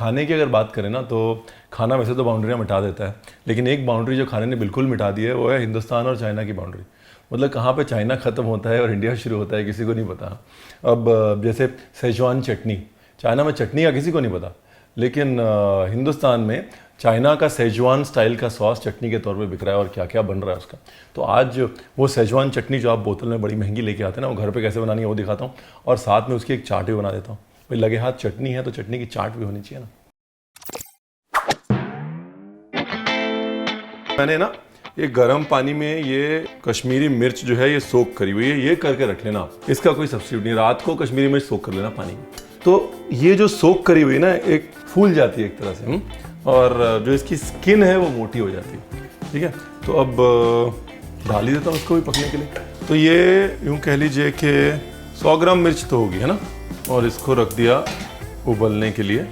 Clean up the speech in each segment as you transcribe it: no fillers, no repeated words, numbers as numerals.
खाने की अगर बात करें ना तो खाना वैसे तो बाउंड्रियाँ मिटा देता है, लेकिन एक बाउंड्री जो खाने ने बिल्कुल मिटा दी है वो है हिंदुस्तान और चाइना की बाउंड्री। मतलब कहाँ पे चाइना ख़त्म होता है और इंडिया शुरू होता है किसी को नहीं पता। अब जैसे सेजवान चटनी, चाइना में चटनी का किसी को नहीं पता, लेकिन हिंदुस्तान में चाइना का सेजवान स्टाइल का सॉस चटनी के तौर पे बिक रहा है और क्या क्या बन रहा है उसका। तो आज वो सेजवान चटनी जो आप बोतल में बड़ी महंगी लेके आते हैं ना, वो घर पे कैसे बनानी है वो दिखाता हूँ, और साथ में उसकी एक चाट भी बना देता हूँ। भाई लगे हाथ चटनी है तो चटनी की चाट भी होनी चाहिए ना। मैंने ना ये गर्म पानी में ये कश्मीरी मिर्च जो है ये सोक करी हुई है, ये करके रख लेना, इसका कोई सब्स्टिट्यूट नहीं। रात को कश्मीरी मिर्च सोक कर लेना पानी में, तो ये जो सोक करी हुई ना एक फूल जाती है एक तरह से, और जो इसकी स्किन है वो मोटी हो जाती है। ठीक है, तो अब डाल ही देता हूँ उसको भी पकने के लिए। तो ये यूँ कह लीजिए कि 100 ग्राम मिर्च तो होगी, है ना, और इसको रख दिया उबलने के लिए।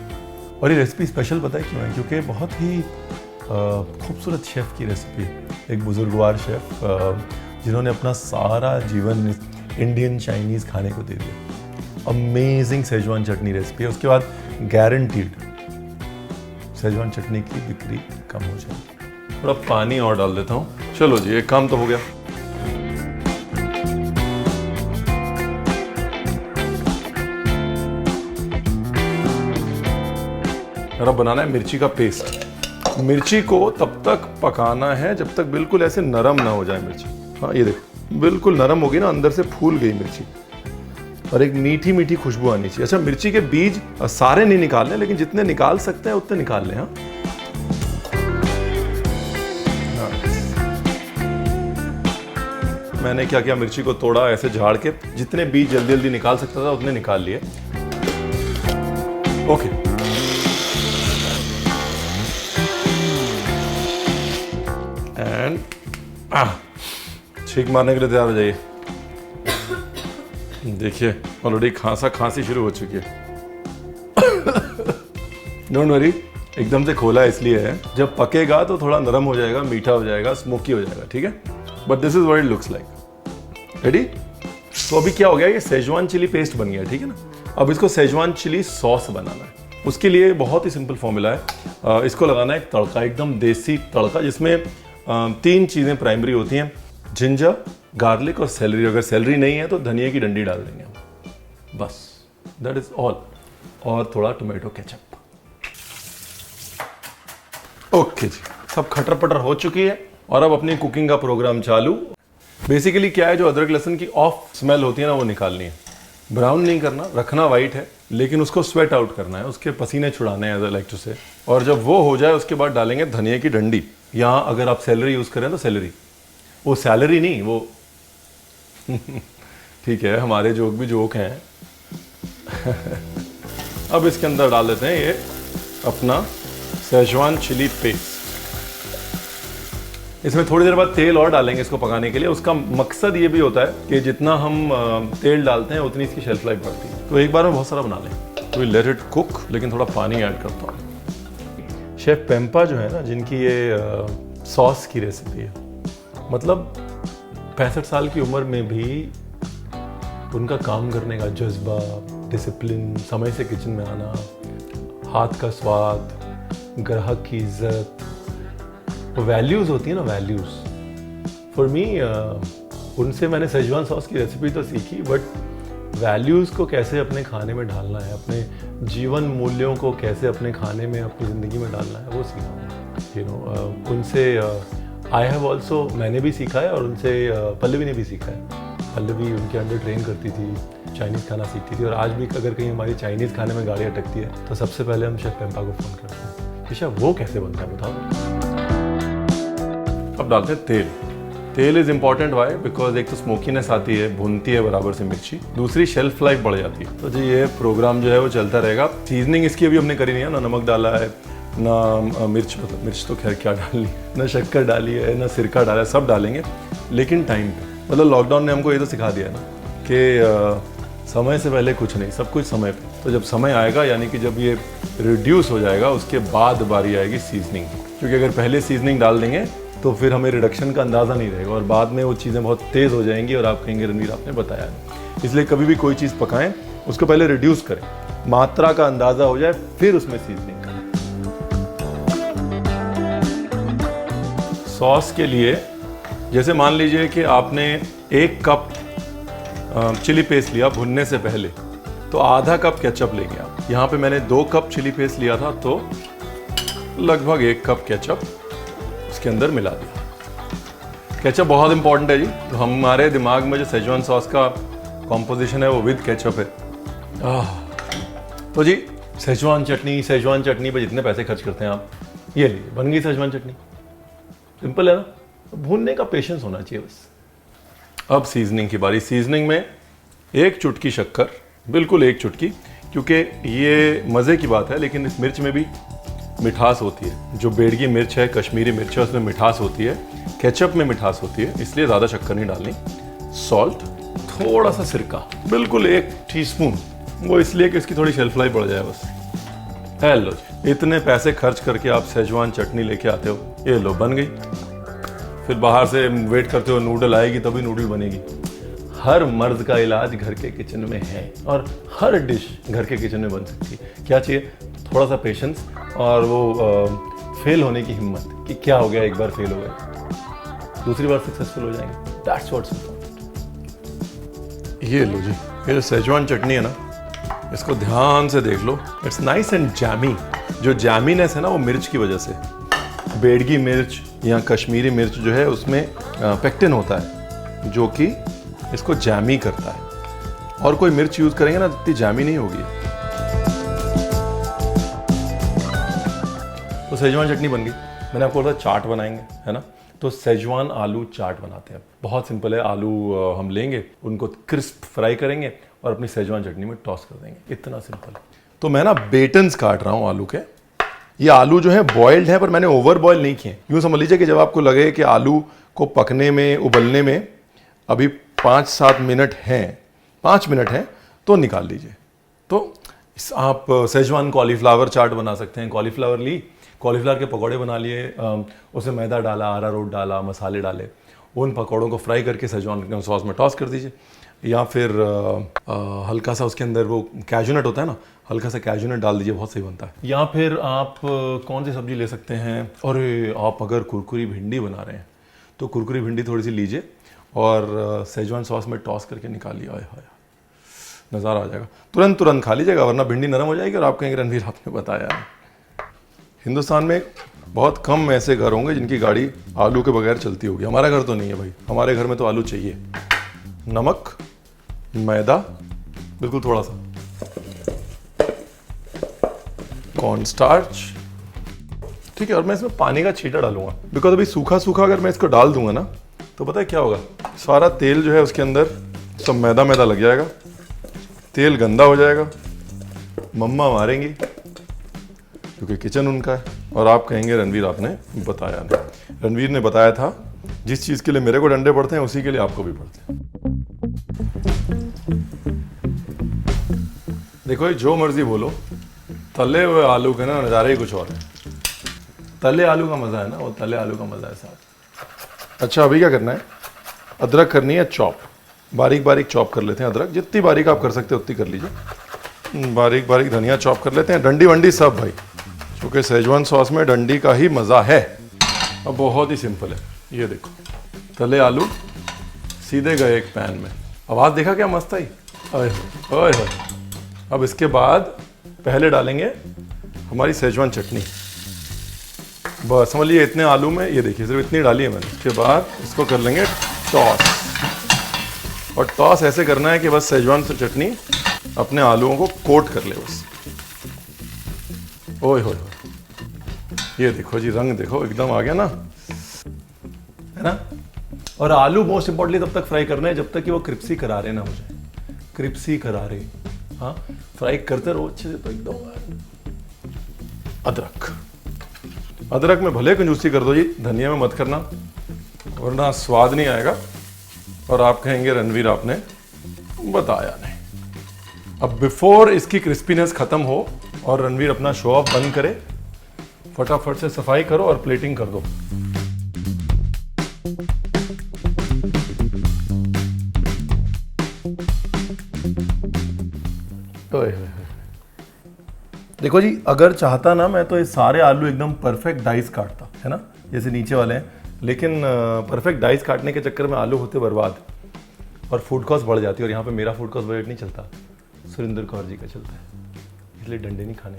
और ये रेसिपी स्पेशल पता है क्यों है? क्योंकि बहुत ही खूबसूरत शेफ़ की रेसिपी, एक बुजुर्गवार शेफ़ जिन्होंने अपना सारा जीवन इंडियन चाइनीज़ खाने को दे दिया। अमेजिंग सेजवान चटनी रेसिपी है। उसके बाद गारंटीड सेजवान चटनी की बिक्री कम हो जाएगी। थोड़ा पानी और डाल देता हूँ। चलो जी, एक काम तो हो गया। अब बनाना है मिर्ची का पेस्ट। मिर्ची को तब तक पकाना है जब तक बिल्कुल ऐसे नरम ना हो जाए मिर्ची। हाँ ये देखो, बिल्कुल नरम होगी ना, अंदर से फूल गई मिर्ची, और एक मीठी मीठी खुशबू आनी चाहिए। अच्छा, मिर्ची के बीज सारे नहीं निकालने, लेकिन जितने निकाल सकते हैं उतने निकाल लें। हाँ, मैंने क्या किया, मिर्ची को तोड़ा ऐसे झाड़ के, जितने बीज जल्दी जल्दी निकाल सकता था उतने निकाल लिए। ओके, एंड छींक मारने के लिए तैयार हो जाइए। देखिए ऑलरेडी खांसी शुरू हो चुकी है। डोंट वरी, एकदम से खोला इसलिए है, जब पकेगा तो थोड़ा नरम हो जाएगा, मीठा हो जाएगा, स्मोकी हो जाएगा। ठीक है, but this is what it looks like. Ready? तो अभी क्या हो गया, ये सेजवान चिली पेस्ट बन गया। ठीक है ना, अब इसको सेजवान चिली सॉस बनाना है। उसके लिए बहुत ही सिंपल फॉर्मूला है। इसको लगाना है एक तड़का, एकदम देसी तड़का, जिसमें 3 चीज़ें प्राइमरी होती हैं, जिंजर, गार्लिक और सेलरी। अगर सेलरी नहीं है तो धनिया की डंडी डाल देंगे हम, बस, दैट इज ऑल। और थोड़ा टोमेटो केचप। ओके जी, सब खटर पटर हो चुकी है और अब अपनी कुकिंग का प्रोग्राम चालू। बेसिकली क्या है, जो अदरक लहसुन की ऑफ स्मेल होती है ना, वो निकालनी है। ब्राउन नहीं करना, रखना वाइट है, लेकिन उसको स्वेट आउट करना है, उसके पसीने छुड़ाने हैं, आई लाइक टू से। और जब वो हो जाए उसके बाद डालेंगे धनिया की डंडी। यहाँ अगर आप सेलरी यूज़ करें तो सेलरी, वो सैलरी नहीं, वो ठीक है, हमारे जोक भी जोक हैं। अब इसके अंदर डाल देते हैं ये अपना सेजवान चिली पेस्ट। इसमें थोड़ी देर बाद तेल और डालेंगे इसको पकाने के लिए। उसका मकसद ये भी होता है कि जितना हम तेल डालते हैं उतनी इसकी शेल्फ लाइफ बढ़ती है। तो एक बार में बहुत सारा बना लें। तो लेट इट कुक, लेकिन थोड़ा पानी ऐड करता हूँ। शेफ पेम्पा जो है ना, जिनकी ये सॉस की रेसिपी है, मतलब 65 साल की उम्र में भी उनका काम करने का जज्बा, डिसिप्लिन, समय से किचन में आना, हाथ का स्वाद, ग्राहक की इज्जत, वैल्यूज़ होती है ना, वैल्यूज़। फॉर मी उनसे मैंने सेजवान सॉस की रेसिपी तो सीखी, बट वैल्यूज़ को कैसे अपने खाने में ढालना है, अपने जीवन मूल्यों को कैसे अपने खाने में, अपनी ज़िंदगी में डालना है, वो सीखा। यू नो, उनसे आई हैव ऑल्सो, मैंने भी सीखा है, और उनसे पल्लवी ने भी सीखा है। पल्लवी उनके अंडर ट्रेन करती थी, चाइनीज़ खाना सीखती थी, और आज भी अगर कहीं हमारी चाइनीज़ खाने में गाड़ी अटकती है तो सबसे पहले हम शेफ पेम्पा को फ़ोन करते हैं, ईशा वो कैसे बनता है बताओ। अब डालते हैं तेल। तेल इज़ इम्पॉर्टेंट, वाई? बिकॉज एक तो स्मोकीनेस आती है, भूनती है बराबर से मिर्ची, दूसरी शेल्फ लाइफ बढ़ जाती है। तो जी ये प्रोग्राम जो है वो चलता रहेगा। सीजनिंग इसकी अभी हमने करी नहीं है ना, नमक डाला है ना, मिर्च, मतलब मिर्च तो खैर क्या डाली, ना शक्कर डाली है, ना सिरका डाला है, सब डालेंगे लेकिन टाइम पे। मतलब लॉकडाउन ने हमको ये तो सिखा दिया ना कि समय से पहले कुछ नहीं, सब कुछ समय पे। तो जब समय आएगा, यानी कि जब ये रिड्यूस हो जाएगा, उसके बाद बारी आएगी सीजनिंग की। क्योंकि अगर पहले सीजनिंग डाल देंगे तो फिर हमें रिडक्शन का अंदाज़ा नहीं रहेगा, और बाद में वो चीज़ें बहुत तेज़ हो जाएंगी और आप कहेंगे रणवीर आपने बताया नहीं। इसलिए कभी भी कोई चीज़ पकाएं, उसको पहले रिड्यूस करें, मात्रा का अंदाजा हो जाए, फिर उसमें सीजनिंग करें। सॉस के लिए जैसे मान लीजिए कि आपने 1 कप चिली पेस्ट लिया भुनने से पहले, तो आधा कप केचप लेंगे आप। यहाँ पे मैंने 2 कप चिली पेस्ट लिया था, तो लगभग 1 कप केचप उसके अंदर मिला दिया। केचप बहुत इंपॉर्टेंट है जी, तो हमारे दिमाग में जो सेजवान सॉस का कॉम्पोजिशन है वो विद केचप है। तो जी सेजवान चटनी पे जितने पैसे खर्च करते हैं आप, ये लीजिए बन गई सेजवान चटनी। सिंपल है ना, भूनने का पेशेंस होना चाहिए बस। अब सीजनिंग की बारी। सीजनिंग में 1 चुटकी शक्कर, बिल्कुल 1 चुटकी, क्योंकि ये मज़े की बात है लेकिन इस मिर्च में भी मिठास होती है। जो बेड़गी मिर्च है, कश्मीरी मिर्च है, उसमें मिठास होती है, केचप में मिठास होती है, इसलिए ज़्यादा शक्कर नहीं डालनी। सॉल्ट, थोड़ा सा सिरका, बिल्कुल 1 टीस्पून, वो इसलिए कि इसकी थोड़ी शेल्फ लाइफ बढ़ जाए बस। हेलो, इतने पैसे खर्च करके आप सेजवान चटनी लेके आते हो, ये लो बन गई। फिर बाहर से वेट करते हो नूडल आएगी तभी नूडल बनेगी। हर मर्द का इलाज घर के किचन में है और हर डिश घर के किचन में बन सकती है। क्या चाहिए? थोड़ा सा पेशेंस और वो फेल होने की हिम्मत कि क्या हो गया, एक बार फेल हो गए, दूसरी बार सक्सेसफुल हो जाएंगे। That's what's important. ये लो जी, ये जो सेजवान चटनी है ना, इसको ध्यान से देख लो। It's nice and jammy. जो जैमीनेस है ना वो मिर्च की वजह से। बेड़गी मिर्च या कश्मीरी मिर्च जो है उसमें पेक्टिन होता है जो कि इसको जैमी करता है, और कोई मिर्च यूज करेंगे ना इतनी जैमी नहीं होगी। तो सेजवान चटनी बन गई। मैंने आपको बोला चाट बनाएंगे, है ना, तो सेजवान आलू चाट बनाते हैं। बहुत सिंपल है, आलू हम लेंगे, उनको क्रिस्प फ्राई करेंगे और अपनी सेजवान चटनी में टॉस कर देंगे, इतना सिंपल। तो मैं ना बेटन्स काट रहा हूँ आलू के। ये आलू जो है बॉइल्ड है, पर मैंने ओवर बॉयल नहीं किए। यूँ समझ लीजिए कि जब आपको लगे कि आलू को पकने में, उबलने में अभी 5-7 मिनट हैं, 5 मिनट हैं, तो निकाल लीजिए। तो आप सेजवान कॉलीफ्लावर चाट बना सकते हैं। कॉलीफ्लावर ली, कॉलीफ्लावर के पकौड़े बना लिए, उसमें मैदा डाला, अरारोट डाला, मसाले डाले, उन पकौड़ों को फ्राई करके सेजवान सॉस में टॉस कर दीजिए। या फिर हल्का सा उसके अंदर वो कैजू नट होता है ना, हल्का सा कैजू नट डाल दीजिए, बहुत सही बनता है। या फिर आप कौन सी सब्जी ले सकते हैं, और आप अगर कुरकुरी भिंडी बना रहे हैं तो कुरकुरी भिंडी थोड़ी सी लीजिए और सेजवान सॉस में टॉस करके निकालिए। आए हाय, नज़ारा आ जाएगा। तुरंत खा लीजिएगा, वरना भिंडी नरम हो जाएगी और आप कहेंगे रणवीर आपने बताया। हिंदुस्तान में बहुत कम ऐसे घर होंगे जिनकी गाड़ी आलू के बगैर चलती होगी। हमारा घर तो नहीं है भाई, हमारे घर में तो आलू चाहिए। नमक, मैदा, बिल्कुल थोड़ा सा कॉर्न स्टार्च, ठीक है, और मैं इसमें पानी का छींटा डालूंगा, बिकॉज अभी सूखा सूखा अगर मैं इसको डाल दूंगा ना तो पता है क्या होगा, सारा तेल जो है उसके अंदर सब मैदा मैदा लग जाएगा, तेल गंदा हो जाएगा, मम्मा मारेंगी क्योंकि किचन उनका है, और आप कहेंगे रणवीर आपने बताया नहीं। रणवीर ने बताया था, जिस चीज़ के लिए मेरे को डंडे पड़ते हैं उसी के लिए आपको भी पड़ते हैं। देखो जो मर्जी बोलो, तले हुए आलू के ना नज़ारे ही कुछ और है। तले आलू का मज़ा है ना, वो तले आलू का मज़ा है साथ। अच्छा अभी क्या करना है, अदरक करनी है चॉप, बारीक बारीक चॉप कर लेते हैं अदरक, जितनी बारीक आप कर सकते हो उतनी कर लीजिए। बारीक बारीक धनिया चॉप कर लेते हैं, डंडी वंडी सब भाई, क्योंकि सेजवान सॉस में डंडी का ही मज़ा है। अब बहुत ही सिंपल है, ये देखो तले आलू सीधे गए एक पैन में, आवाज़ देखा क्या मस्त आई, ओए ओए। अब इसके बाद पहले डालेंगे हमारी सेजवान चटनी, बस समझ लीजिए इतने आलू में, ये देखिए सिर्फ इतनी डाली है मैंने। उसके बाद इसको कर लेंगे टॉस, और टॉस ऐसे करना है कि बस सेजवान से चटनी अपने आलूओं को कोट कर ले बस। ओए होए, ये देखो जी रंग देखो एकदम आ गया ना, है ना। और आलू मोस्ट इंपॉर्टेंटली तब तक फ्राई करना है जब तक कि वो क्रिप्सी करारे ना हो जाए, क्रिप्सी करारे, हाँ फ्राई करते रहो अच्छे से। तो एकदम अदरक, अदरक में भले कंजूसी कर दो जी, धनिया में मत करना वरना स्वाद नहीं आएगा और आप कहेंगे रणवीर आपने बताया नहीं। अब बिफोर इसकी क्रिस्पीनेस खत्म हो और रणवीर अपना शो ऑफ बंद करे, फटाफट से सफाई करो और प्लेटिंग कर दो। देखो जी, अगर चाहता ना मैं तो ये सारे आलू एकदम परफेक्ट डाइस काटता, है ना, जैसे नीचे वाले हैं, लेकिन परफेक्ट डाइस काटने के चक्कर में आलू होते बर्बाद और फूड कॉस्ट बढ़ जाती है। और यहाँ पे मेरा फूड कॉस्ट बजट नहीं चलता, सुरेंद्र कौर जी का चलता है, इसलिए डंडे नहीं खाने।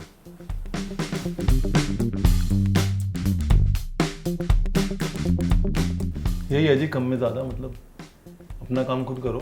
यही है जी, कम में ज़्यादा, मतलब अपना काम खुद करो।